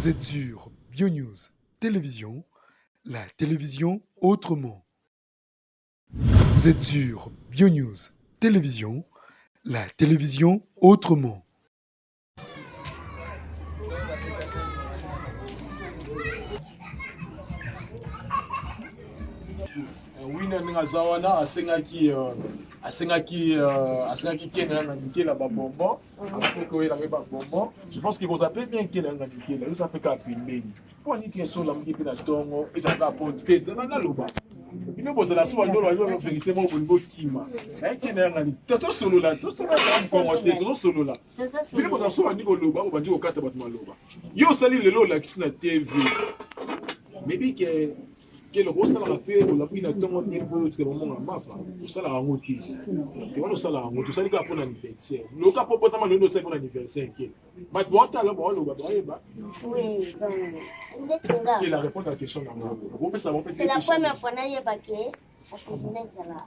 Vous êtes sur BioNews Télévision, la télévision autrement. Vous êtes sur BioNews Télévision, la télévision autrement. Wina ngazawana asengaki kena ngikela ba bonbon après ko ela ba bonbon je pense qu'il vous appelle bien kena ngikela vous appelle ka pembeni pour ni tie so la mkipi na tongo eza ka ponteza na loba ino bozala so wando lo vérité mo bongo kima kena ngani toto solo la ko ngote toto solo la ino bozala so wandi ko loba ko bandi ko kata bat maloba yo sali lelo la kisna TV maybe que le rose la paix ou la pine à ton tempo c'est vraiment un map ça la route tu vois ça la route ça dit pour l'anniversaire le cas pour potama le c'est pour l'anniversaire qui mais bon t'as là bon le ba oui et la réponse à la question là c'est la première fois na yeba ke afunza la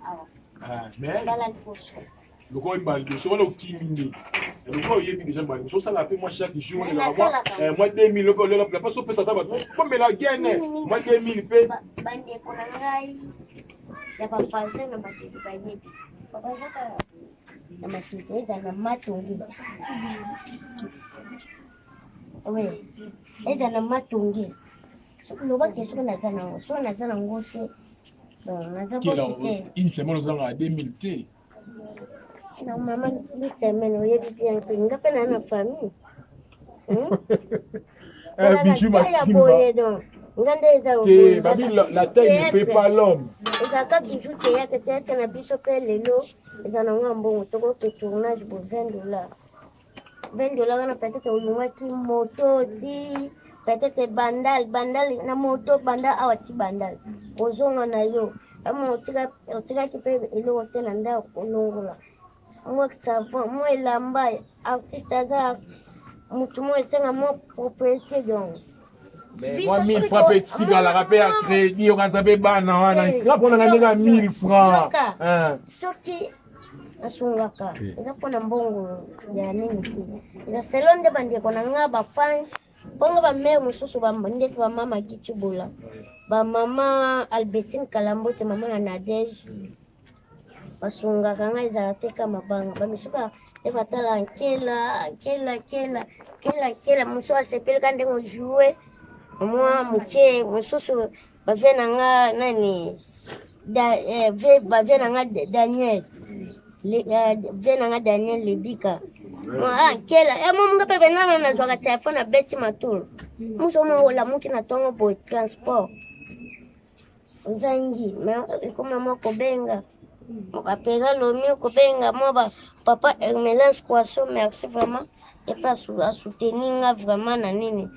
ah mais bala l'poche le quoi il balde so wala ukiminde le quoi yebi déjà balde so ça la paix moi chaque jour moi 2000 le la pas so pesa tabac comme la gaine moi 2000 paix bande kona ngai ya papaze na matiki bayebi papaze na matiki eza na matongi oui eza na matongi loba keso naza na ngote donc naza posite une semaine nous avons à 2000 t na maman une semaine oyebi bien pe ngape na famille bijou maximum la taille ne fait pas l'homme. Ezaka toujours peut-être na biso pe lelo ezana ngambongo toko ke tournage pour $20. $20 na peut-être olungaki moto ti peut-être bandal na moto bandal awati bandal ozonga na yo amo otika ki pe elo hotel nda olongola moi savant moi elamba artiste aza mutu mo esenga mo propriété donc moi 1000 francs petit dans la rappel à crédit on a bana wana rapona nganga 1000 francs soki asungaka eza pona mbongo ya nini ti eza selon de bande kona nga ba fan bongo ba mère mususu ba ndeti ba mama Kichibola ba mama Albertine Kalambote mama na Nadege basungaka nga eza teka mabanga ba misuka ebatala kela muso asepeli kande ngo jouer moi muke mususu bavena nga nani bavena nga Daniel vena nga Daniel Lebika kela momunga pe benanga na zwaka telefone na beti matulu muso mo la muki na tongo bo transport uzangi ikoma mo kobenga apeza lomi kobenga mo ba papa Hermelance Kwaso merci vraiment et pas à soutenir vraiment na nini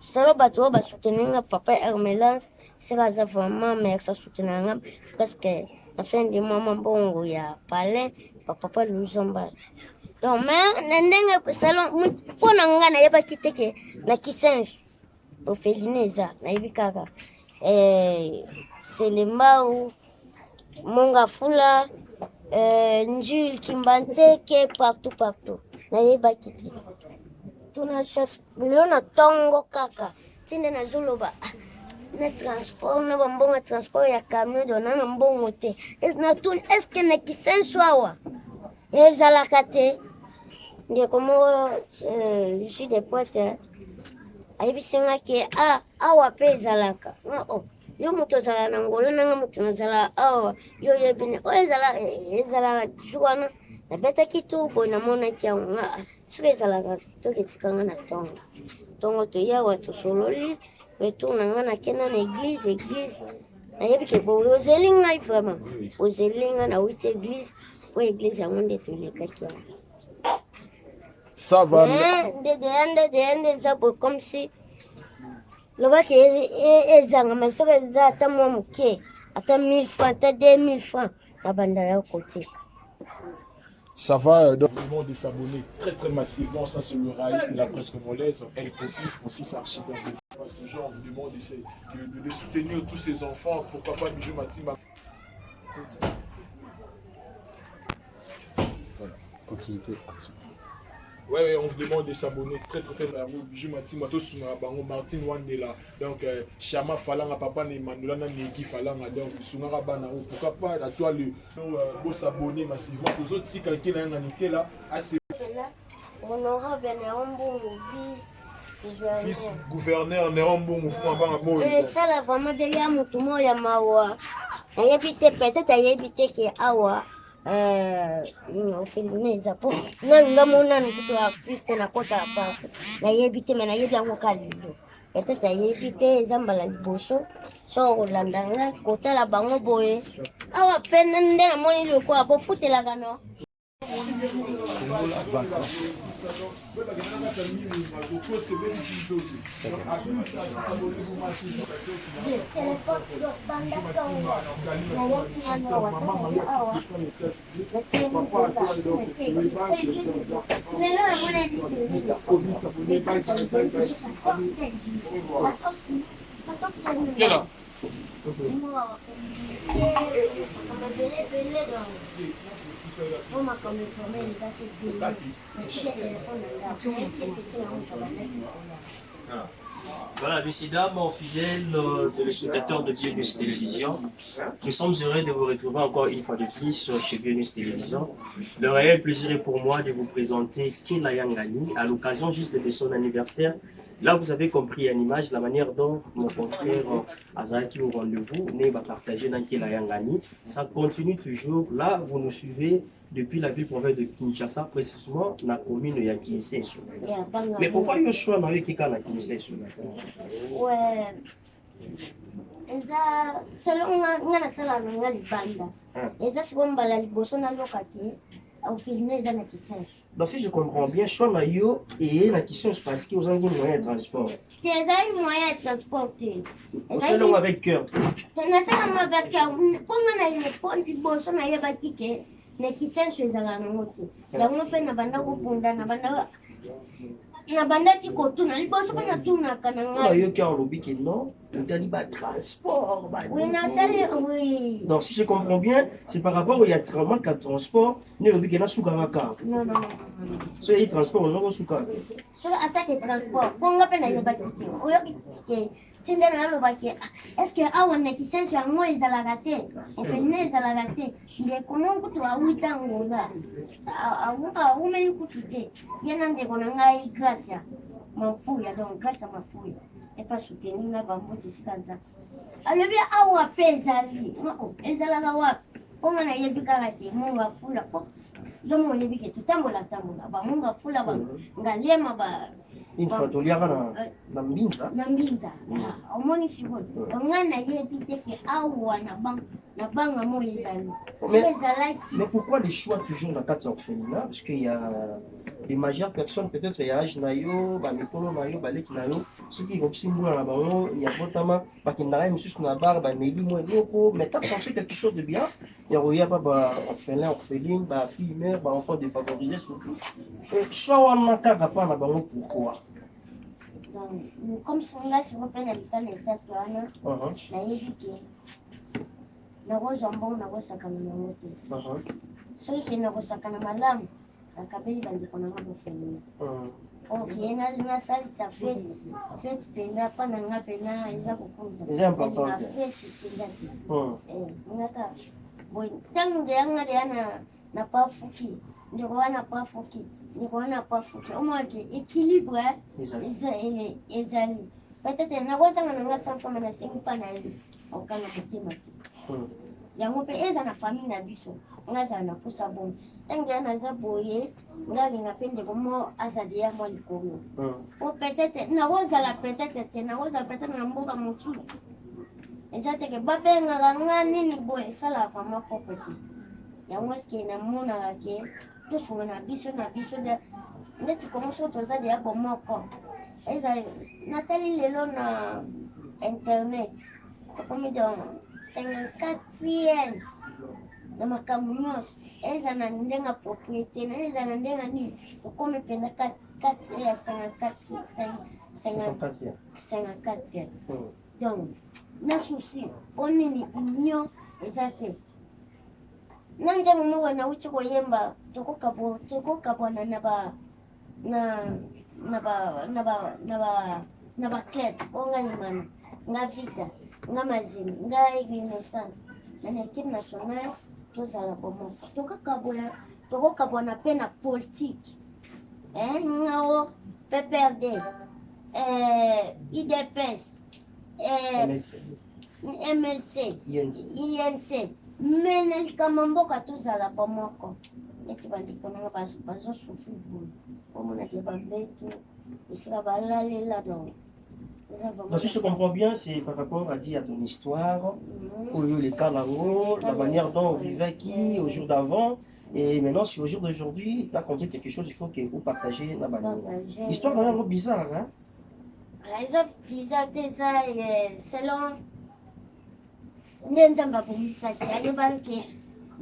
salo bato ba soutenir papa Hermelance c'est vraiment merci à soutenir parce que la fin du mois bongo ya palais papa Luzomba donc mais ndenga salon pona ngana yeba kiteke na kisensu ofelineza na ibikaka Selembao Monga Fula Njul Kimbanteke partout na yeba kiteke tuna chef milona tongo kaka tinde na zoloba na transport na bambonga transport ya camion dona na mbongo te na tun est-ce que na kisenso awa ezalaka te nde komo jus de pote ayibisenga ke awa pe ezalaka yo moto ozala na ngolo nanga moto nazala awa yo yebine oyo ezalaka jwana nabetaki tu boye namonaki yango soki ezalaka toketikanga na tongo toyawa tosololi retour na nga nakenda na église nayebi ke boye ozeli ngai vraiment ozeli nga na witi église po église yango nde tolekaki yango ça va ndede eza boye comme si lobaki ezanga mais soki eza ata mwa moke ata 1000 francs ata 2000 francs na banda ya kotika. Ça va donc le monde de s'abonner très massivement, ça c'est le raïs de la presse congolaise, elle popif aussi s'architecte. Toujours on vous demande de soutenir tous ces enfants, pourquoi pas Bijou Matima. Voilà, continuité active. Ouais, on vous demande de s'abonner très très très bijou Martin Mato Sunga Bango Martin Wandela donc Chama Falanga papa ne Mandela na Neki Falanga donc Sunga Bana pourquoi pas à toi le beau s'abonner massivement aux autres si quelqu'un a un niqué là assez honorable Néombo fils gouverneur Néombo Moufou Mbanga Mo ça là vraiment bien mutumo ya mawa ayebite peut-être ayebite ke awa filmeza po nanga mona nkuto artiste na kota pa na yebite mena yebya ngokalilo peut-être ayebite zambala liboso so olandanga kota la bango boye awa pena nde na moni loko abo futela kano Voilà, messieurs, dames, fidèles téléspectateurs de Bionnews Télévision, nous sommes heureux de vous retrouver encore une fois de plus chez Bionnews Télévision. Le réel plaisir est pour moi de vous présenter Kela Yangani à l'occasion juste de son anniversaire. Là, vous avez compris en image la manière dont mon confrère Azaki au rendez-vous va partager dans Kela Yangani. Ça continue toujours. Là, vous nous suivez depuis la ville-province de Kinshasa, précisément dans la commune de Kinshasa. Mais pourquoi il choix avec Kika na Kinshasa? Ouais. Eza selon ngana sala ngali banda. Eza sibombala liboso na lokati au filmer eza na Kinshasa. Donc si je comprends bien, choix na yo et na Kinshasa parce que vous avez un moyen de transport. C'est un moyen de transporter. Selon avec cœur. Na sala avec cœur. Ponga na ile pont liboso na yeba kike. Na Kinshasa ezala na moto. Yango pe na banda kopunda na banda ti kotuna liboso pe na tuna kana nga. Yo ki olobi ke non, tu dit ba transport ba. Oui, na sali oui. Donc si je comprends bien, c'est par rapport au traitement qu'à transport, ne lobi ke na suka ka. Non. So y transport no suka. So attaque transport. Ponga pe na yeba kike. Oyo kike. Tinde na lo baki. Est-ce que awa na Kinshasa yango ezala raté? On fait ne ezala raté. Nde kono kutu a witango la. A umeni kutu te. Yana nde kona ngai Gracia. Mafuya donc Gracia mafuya. Et pas soutenir na bambote sikaza. Alobi awa pe ezali. No, ezala ga wa. Ponga na yebi karate monga fula po. Domo yebi ke tutambola ba monga fula ba ngalema ba. Une fois tu liara na mbinza. Na mbinza. Omoni siko. Ngana yebi te ke awa na banga mo ezali. Mais pourquoi les choix toujours dans quatre orphelinats? Parce qu'il y a les majeures personnes, peut-être il y a âge nayo, mikolo nayo, baleki nayo, ceux qui vont simbula na bango, il y a potama, bakindara monsieur na bar, meli mo eloko, mais t'as pensé quelque chose de bien. Il y a pas orphelin, orpheline, fille mère, enfant défavorisé surtout. Choix wana kaka pa na bango pourquoi? Comme songa si vous prenez l'état de wana, na yebi ke na go jambon na go sakana na moto. Soki ke na go sakana malamu. Akabeli bandiko na ngabo feni. Okay, na salisa fete penda pana nga pena eza kukunza. Eza important. Fete penda. Ngata boy tangu de anga de ana na pafuki. Ndiko wana pafuki. Ndiko wana pafuki. Omoje équilibre ezali. Peut-être na go sanga nga sanfa na sengi pana ile. Okana kutima. Yango pe eza na famille na biso. Ngaza na kusa bon. Tangia na zaboye ngali ngapende komo asadi ya mwa likolo. O peut-être na rozala peut-être na mboka mutu. Ezate ke babenga ngani ni boye sala fama property. Ya mweke na mona ke to so na biso de ndeti komo so to zadi ya bomoko. Eza Nathalie lelo na internet. Comme dans 54e na makamu nyonso eza na ndenga propriété na eza na ndenga nini ukome penda 4 ya 54 donc na souci onini union ezate nanje mumo na uchi koyemba toko kabona na ba na ba club onga nyimana nga vita nga mazini nga renaissance na équipe nationale tozala bomoko tokokabwana mpe na politique ngao PPRD IDPS MLC INC mene likama mboka tozala bomoko neti bandeko nanga bazosufri boye omona te bambetu esika balalela donc. Donc, si je comprends bien, c'est par rapport à dire à ton histoire, au lieu les calango, la manière dont on vivait qui au jour d'avant, et maintenant, si au jour d'aujourd'hui, tu as compris quelque chose, il faut que vous partagez la manière. L'histoire est vraiment bizarre, hein? C'est bizarre, selon. Nzamba kumisa tiale banke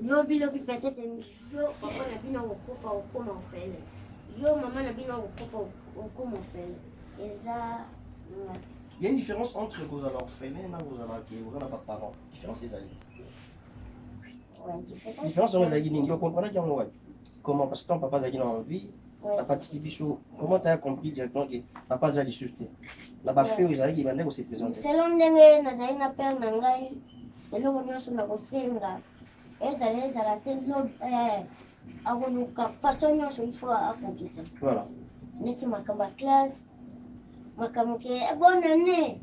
lobi peut-être yo papa na bino okufa okoma ofele yo maman na bino okufa okoma ofele eza. Il y a une différence entre vos orphelins et vos orphelins pas de parents. Différence des alliés. Ouais, différence entre les alliés. Vous comprenez comment? Parce que ton papa a envie, la partie bichot, comment tu as compris directement que papa a suscité? La fille aux alliés, il va se présenter. Selon Dengue, Nazaï n'a pas nangai, et l'eau nous sommes à Rosenga. Et ça les a la tête à Voluka, façon il faut accomplir ça. Voilà. N'est-ce pas ma classe? Makamuke bonne année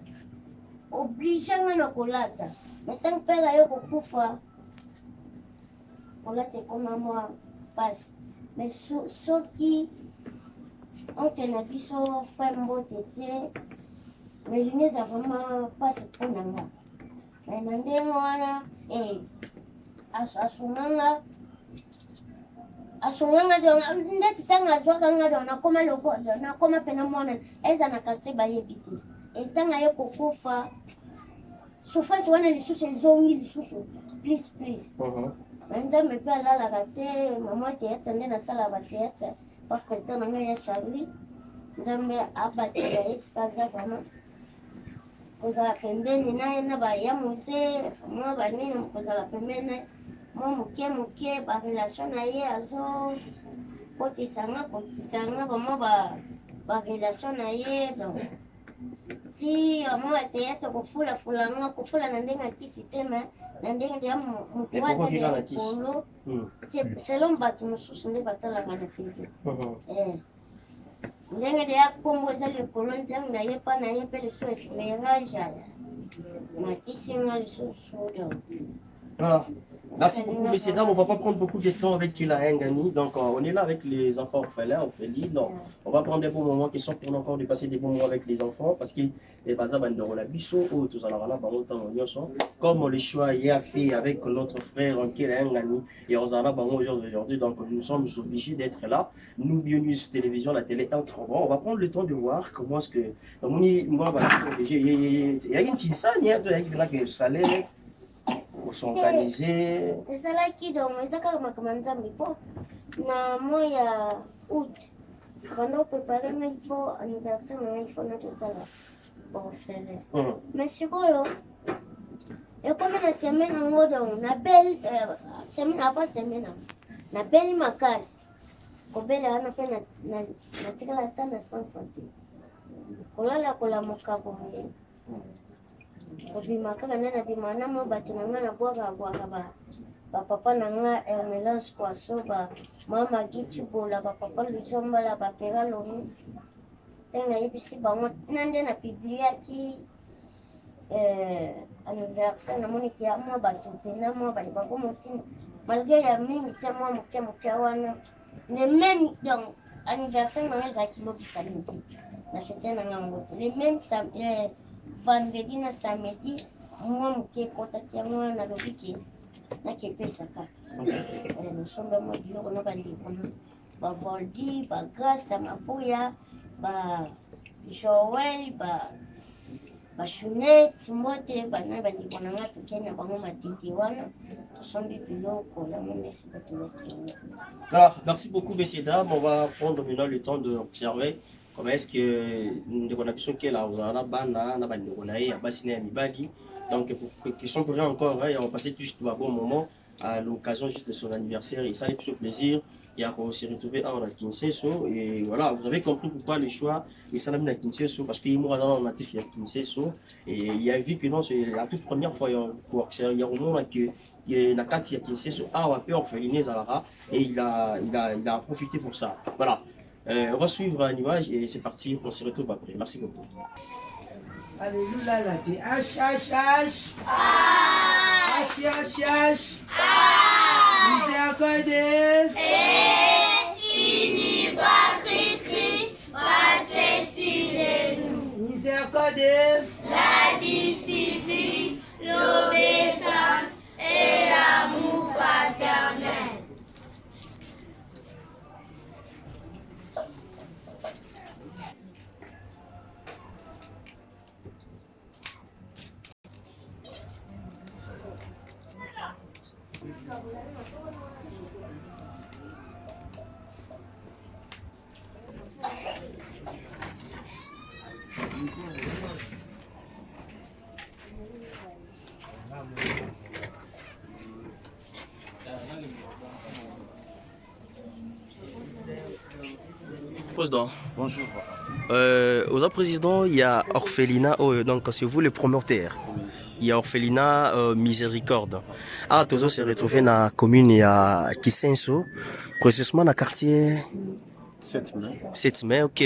obligé ngana kolata metan pela yo kokufa kolata koma moi passe mais soki on tena biso frère mbotete mais il n'est vraiment pas pour nanga mais ndengo wana asunganga donc ndeti tanga zwaka donc nakoma loko nakoma pena mwana eza na kati bayebiti etanga yo kokufa souffrance wana lisusu ezongi lisusu please nzambe mpe alalaka te mama théâtre nde nasala bathéâtre pa président na ngai ya Charlie nzambe abatela expaza vraiment kozala pembeni naye na baya muse mwa banini kozala pembeni moi moke ba relation na ye azo kotisanga vraiment ba relation na ye donc si moi théâtre kofula na ndenge akisi te mais na ndenge ya motu aza kolo selon bato mosusu nde batalaka na tv ndenge de ya kombo eza likolo ndenge na ye mpa na ye mpe lisusu éclairage matisinga lisusu donc. Voilà. Merci beaucoup, messieurs, dames. On ne va pas prendre beaucoup de temps avec Kila Ngani. Donc, on est là avec les enfants orphelins, orphelines. Donc, on va prendre des bons moments qui sont pour nous encore de passer des bons moments avec les enfants parce que les bazars de la biso ou tous en avant comme le choix y a fait avec notre frère Kila Ngani et on en a aujourd'hui. Donc, nous sommes obligés d'être là. Nous, Bionews Télévision, la télé autrement. On va prendre le temps de voir comment est-ce que. Il y a une petite salle, il y a une salaire. S'organiser. ezalaki donc eza kaka makambo nzambe mpo na mois ya août banda oprépare ngai fo anniversaire na ngai fo natotala baofele mais sikoyo ekomi na semaine yango donc nabeli semaine avant semaine yango nabeli makasi kobela wana mpe natikala ata na sanfa te kolala kolamuka boye obima kaka nde nabima na mwa bato na nga nabwaka bapapa na nga Hermelance Kwaso mama Gichibola bapapa Luzombala bapera Lomi ntango nayebisi bango na nde napibliaki anniversaire namoniki ya mwa bato mpena mwa bali bango motima malgré ya mingi te mwa moke wana le même donc anniversaire na nga ezalaki lobisa mingi na fete na nga ngo te le même vendredi na samedi mwa moke ekotaki yango wana nalobi ke nakepesa kaka nosomba mwa biloko na bandeko na bavoldi bagrâce mapuya bajoel bashunete mbote bana bandeko na nga tokei na bango matiti wana tosombi biloko na monesi bato bato. Alors, merci beaucoup, messieurs, dames. On va prendre maintenant le temps d'observer comment est-ce que nous avons qui est là, on a bana, on a bani, bassiné mibali. Donc, pour qu'ils sont pour encore, on va passer juste un bon moment à l'occasion juste de son anniversaire. Et ça, c'est plus plaisir on s'est retrouvé à Kinshasa. Et voilà, vous avez compris pourquoi le choix est Salam à Kinshasa, parce qu'il y a un natif à Kinshasa. Et il y a vu que non, c'est la toute première fois, il y a un moment que il y a une carte à Kinshasa, on a orphelinés à Lara, et il a profité pour ça. Voilà. On va suivre une image et c'est parti, on se retrouve après. Merci beaucoup. Alléluia, la vie. H, H, H. H, H, H. Miséricorde. Il va cri, passer sur nous. Miséricorde. La discipline, l'obéissance et l'amour fraternel. Président. Bonjour. Aux président, il y a Orphelina, donc c'est vous le promoteur. Il y a Orphelina Miséricorde. Ah, tous se retrouvé dans la commune, il y a Kisenso, précisément dans le quartier 7 mai. 7 mai, ok.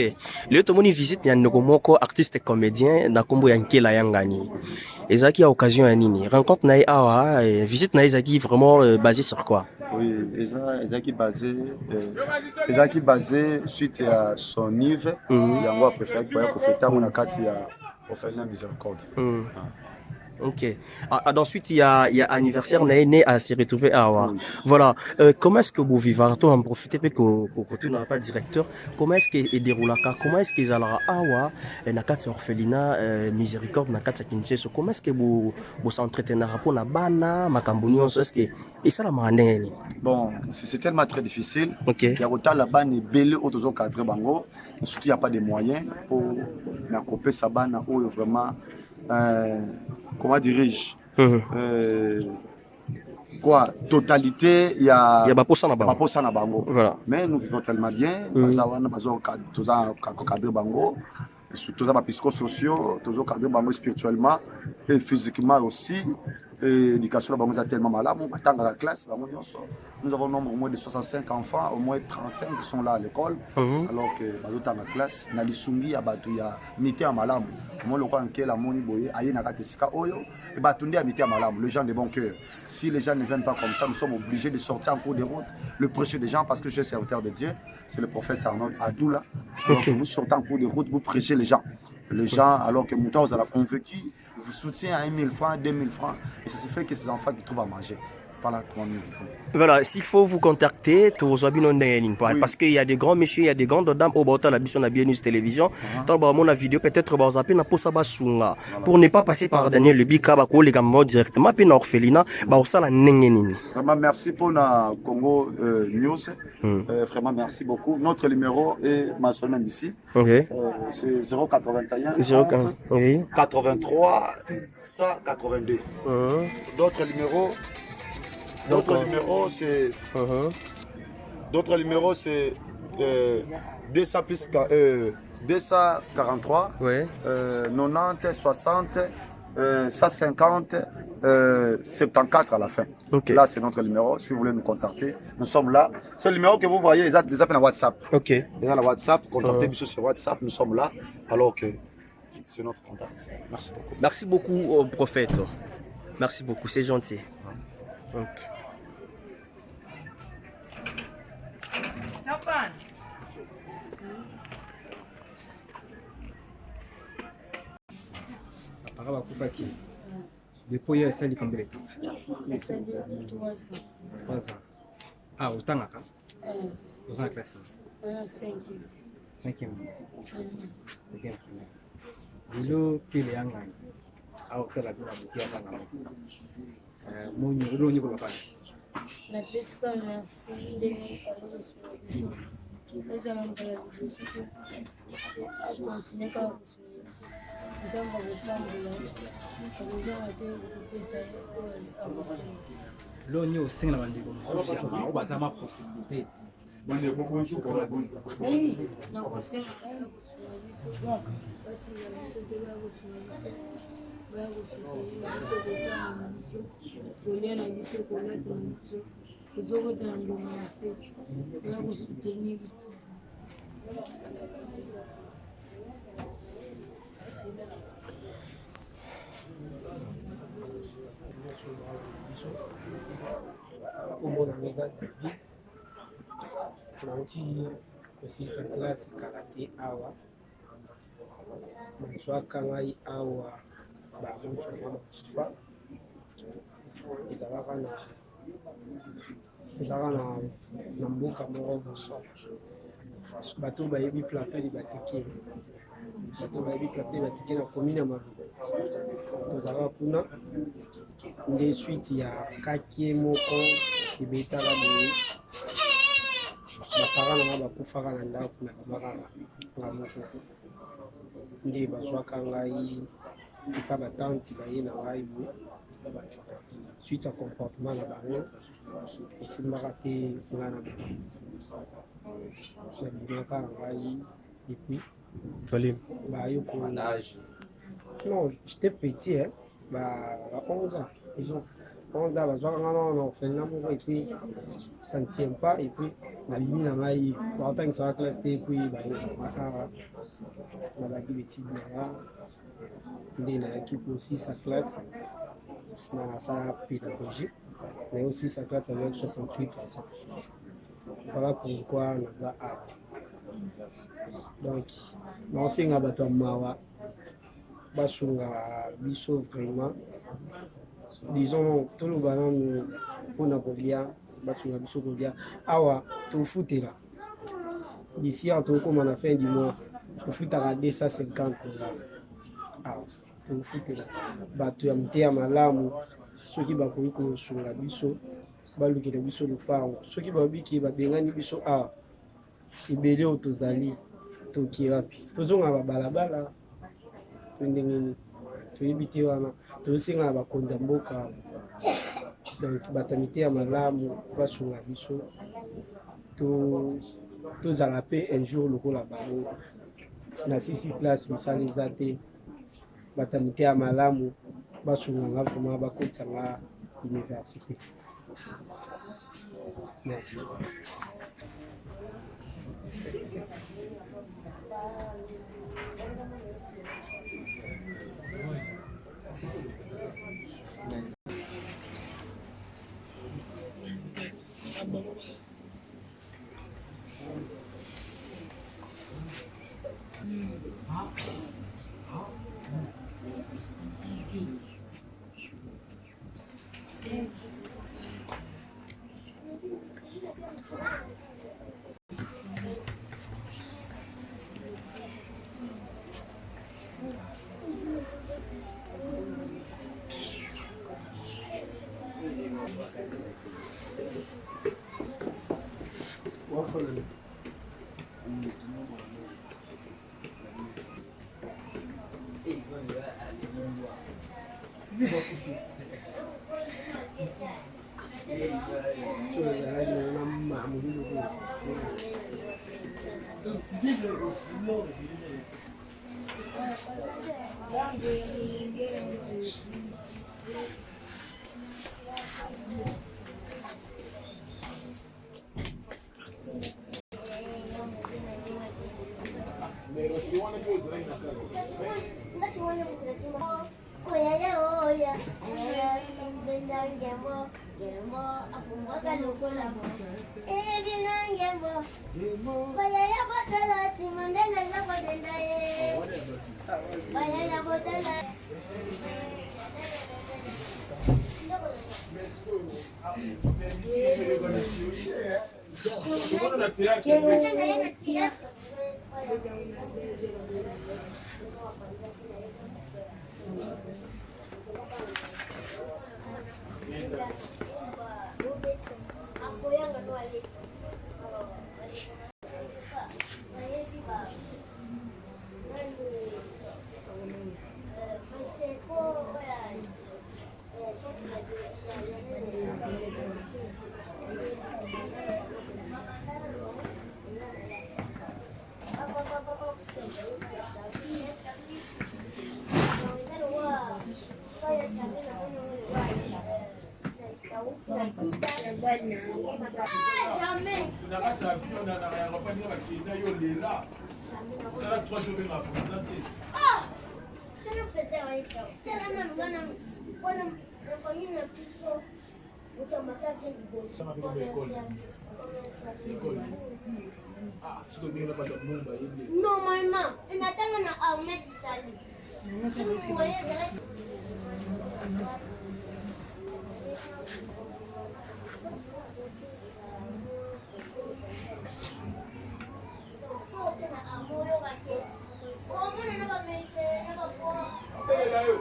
Le tout le monde visite, il y a un artiste et comédien, dans Kombo Yankela Yangani. Et ça qui a occasion à Nini. Rencontre Naï Awa, visite Naï Zaki vraiment basé sur quoi? Oui, Ezaki basé suite à son Yves. Il y a un préféré pour fêter mon akati à Orphelin Miséricorde. Ok. Ensuite, il y a anniversaire né à se retrouver à Awa. Oui. Voilà. Comment est-ce que vous vivez? On en profite parce que tu n'as pas de directeur. Comment est-ce qu'il déroule là? Comment est-ce qu'ils allaient à Awa? Nakati Orphelina Miséricorde, Nakati Kinshasa. Comment est-ce que vous s'entretenez pour la bana, Makambuni? Est-ce que et ça la manène? Bon, c'est tellement très difficile. Ok. Il y a autant la banne et belle autres cadres bango. Surtout il n'y a pas de moyens pour couper sa banne où vraiment comment dirais-je quoi totalité il y a pas pour ça na bango. Voilà. Mais nous vivons tellement bien bazawana bazo cadre bango surtout ça psycho sociaux toujours cadre bango spirituellement et physiquement aussi. L'éducation est tellement malade. Dans la classe, nous avons au moins de 65 enfants, au moins 35 qui sont là à l'école. Alors que dans la classe, dans les sungi, il y a mité à malam. Moi, le crois que la moni boye, aïe na katesika oyo, et batundi à mité à malam. Les gens de bon cœur. Si les gens ne viennent pas comme ça, nous sommes obligés de sortir en cours de route, le prêcher des gens parce que je suis serviteur de Dieu. C'est le prophète Sarnon Adoula. Donc vous sortez en cours de route, vous prêchez les gens. Les gens, alors que Mouta vous a convaincu, vous soutient à 1 000 francs, 2 000 francs, et ça se fait que ces enfants qui trouvent à manger. Voilà comment nous vivons. Voilà, s'il faut vous contacter, parce qu'il y a des grands messieurs, il y a des grandes dames au bord de la mission de Bien News Télévision. Tant que mon vidéo peut-être pour ne pas passer par Daniel Lebika, les gamins directement, puis l'orphelinat, Vraiment merci pour la Congo News. Vraiment merci beaucoup. Notre numéro est mentionné ici. C'est 081 83 182. D'autres numéros, c'est 200 plus 243 90 60 150 74 à la fin. Là, c'est notre numéro. Si vous voulez nous contacter, nous sommes là. C'est le numéro que vous voyez, les appels à WhatsApp. Déjà la WhatsApp, contactez-nous sur WhatsApp, nous sommes là. Alors que c'est notre contact. Merci beaucoup. Merci beaucoup, prophète. Merci beaucoup, c'est gentil. Depuis il y a 3 ans. Ah, autant à vous en classe 5e. Dulu pilihan au kala bila bukia kana munyu ni kwa pale La pesca merci de eza na mbele ya kusuku continuer kwa nzamba kupambula kuja wate kupesa lo nyo singa bandiko musushi kwa bazama possibilité Bwana bonjour pour la bonne. Komona eza David nauti kosisa klase karate awa nazwaka ngai awa bamotikanga bakufa ezalaka na mboka moko boso bato bayebi plateau libateke na komine ya Maluku tozalaka kuna nde suite ya kakie moko ebetaka boye bapara nanga bakufaka na ndako na bimaka nga moko nde bazwaka ngai epa batanti baye na ngai boye suite ya comportement na bango esimbaka te nga na bango nabimaka na ngai epuis bayoko non j'étais petit hein ba 11 ans ils ont 11 ans bazwaka nga na orphelinat moko epuis ça ne tient pas epuis nabimi na ngai baotangisaka classe te epuis bayoaka nabaki betide nanga nde nayaki kosisa classe nasala pédagogie mais aussi sa classe avec 68%. Voilà pourquoi naza awa donc naosenga bato ya mawa basunga biso vraiment disons toloba nanu mpona kolia basunga biso kolia awa tofutela d'ici awa tokóma na fin du mois tofutaka 250 $. Awa tofutela bato ya mteya malamu soki bakoki kosunga biso balukela biso lopango soki babiki babengani biso awa ebele oyo tozali tokie wapi tozonga babalabala to ndenge toyebi te wana tozosenga na bakonzi ya mboka donc bato ya miteya malamu basunga biso tozala mpe un jour lokola bango na sisi place mosala eza te bato ya miteya malamu basunga nga vraimen bakotisa nga université. Merci. Jamais. na kati ya avion na aéroport ndenge bakenda yo lela osala 3 jours mpe bapresente sikobenga bato mumba yende Normalement, on attend un Ahmed Sali. Si vous voyez, obelela yo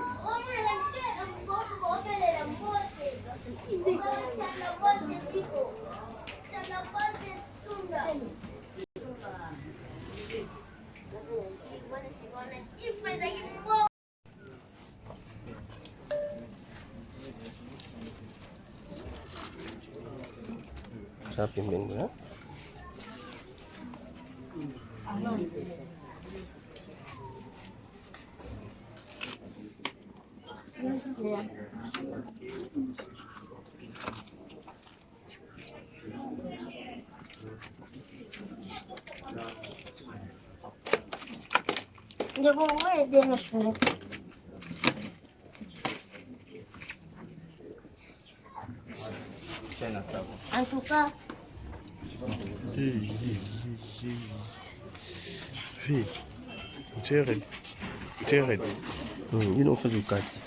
Sa pembeni ya. Je vous vois aider mes cheveux. En tout cas, Jared. You know for the cat.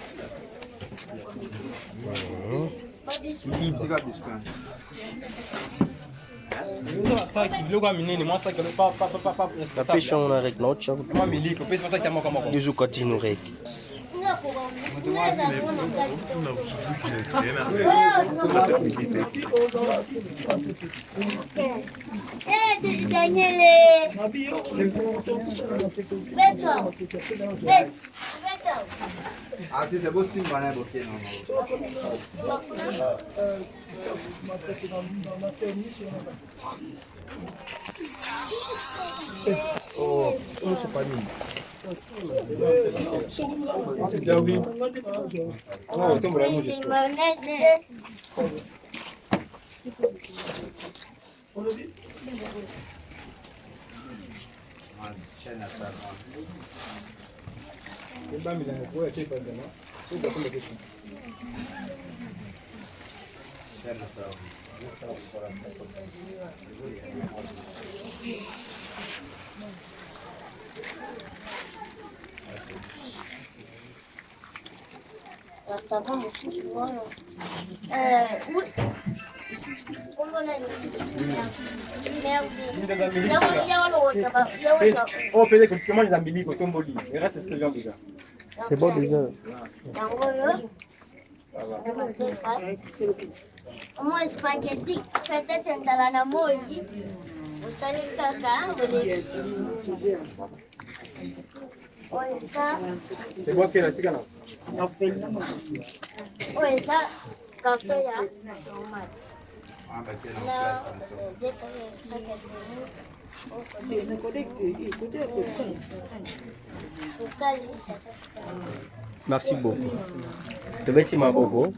La pêche on a avec notre chat. Deux côtés nous règle. Daniel, Ah, c'est beau signe, voilà, ok, oh c'est pas nini ça va, mon chou, tu vois. Oui. Oh, peut-être que moi, les amis, quand on dit, il reste ce que j'ai déjà. C'est bon déjà. Moi, spaghetti, peut-être un talanamoli. Vous savez, caca, C'est bon que la tigre là. Oui, ça, café, tomate. Merci beaucoup. De bâtiment Bobo.